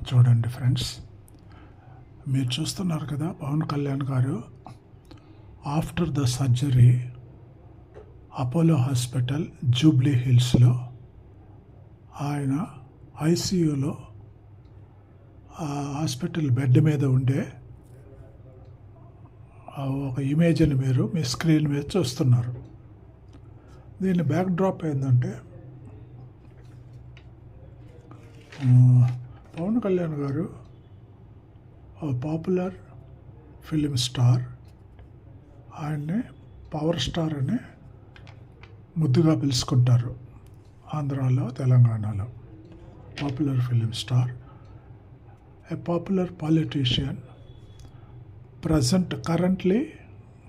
చూడండి ఫ్రెండ్స్, మీరు చూస్తున్నారు కదా పవన్ కళ్యాణ్ గారు after the surgery Apollo hospital Jubilee హిల్స్లో ఆయన ఐసీయూలో హాస్పిటల్ బెడ్ మీద ఉండే ఒక ఇమేజ్ని మీరు మీ స్క్రీన్ మీద చూస్తున్నారు. దీని బ్యాక్ డ్రాప్ ఏంటంటే పవన్ కళ్యాణ్ గారు పాపులర్ ఫిలిం స్టార్, ఆయన్ని పవర్ స్టార్ అని ముద్దుగా పిలుచుకుంటారు ఆంధ్రాలో, తెలంగాణలో. Popular film star, a popular politician. Currently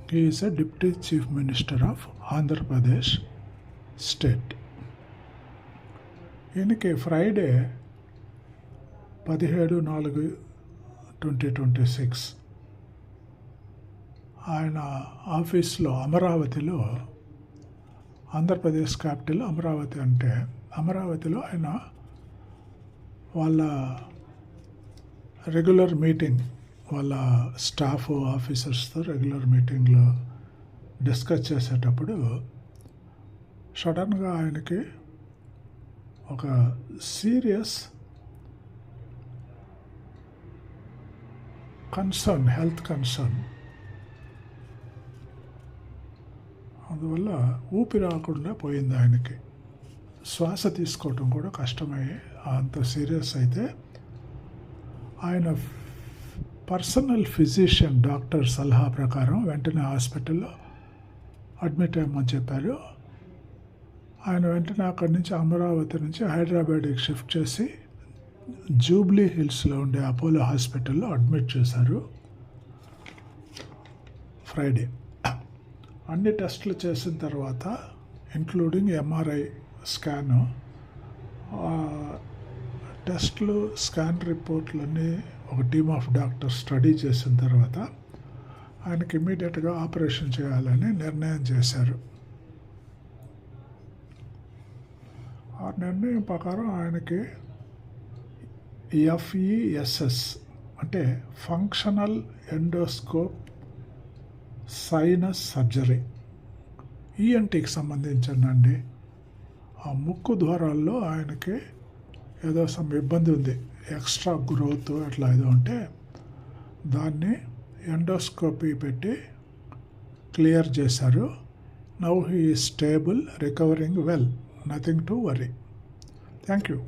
he is a Deputy Chief Minister of Andhra Pradesh State. ఈయనకి ఫ్రైడే 17/4/2026 ఆయన ఆఫీస్లో అమరావతిలో, ఆంధ్రప్రదేశ్ క్యాపిటల్ అమరావతి, అంటే అమరావతిలో ఆయన వాళ్ళ రెగ్యులర్ మీటింగ్, వాళ్ళ స్టాఫ్ ఆఫీసర్స్తో రెగ్యులర్ మీటింగ్లో డిస్కస్ చేసేటప్పుడు సడన్గా ఆయనకి ఒక సీరియస్ హెల్త్ కన్సర్న్, అందువల్ల ఊపిరి రాకుండా పోయింది. ఆయనకి శ్వాస తీసుకోవటం కూడా కష్టమయ్యి, అంత సీరియస్ అయితే ఆయన పర్సనల్ ఫిజిషియన్ డాక్టర్ సలహా ప్రకారం వెంటనే హాస్పిటల్లో అడ్మిట్ అయ్యమని చెప్పారు. ఆయన వెంటనే అక్కడి నుంచి అమరావతి నుంచి హైదరాబాద్కి షిఫ్ట్ చేసి జూబ్లీ హిల్స్లో ఉండే అపోలో హాస్పిటల్లో అడ్మిట్ చేశారు ఫ్రైడే. అన్ని టెస్టులు చేసిన తర్వాత, ఇంక్లూడింగ్ ఎంఆర్ఐ స్కాను, టెస్టులు స్కాన్ రిపోర్ట్లన్నీ ఒక టీమ్ ఆఫ్ డాక్టర్స్ స్టడీ చేసిన తర్వాత ఆయనకి ఇమ్మీడియట్గా ఆపరేషన్ చేయాలని నిర్ణయం చేశారు. ఆ నిర్ణయం ప్రకారం ఆయనకి FESS అంటే ఫంక్షనల్ ఎండోస్కోప్ సైనస్ సర్జరీ, ENTకి సంబంధించిందండి. ఆ ముక్కు ద్వారాల్లో ఆయనకి ఏదో సమ్ ఇబ్బంది ఉంది, ఎక్స్ట్రా గ్రోత్ అట్లా ఏదో ఉంటే దాన్ని ఎండోస్కోపీ పెట్టి క్లియర్ చేశారు. Now he is stable, recovering well, nothing to worry. Thank you.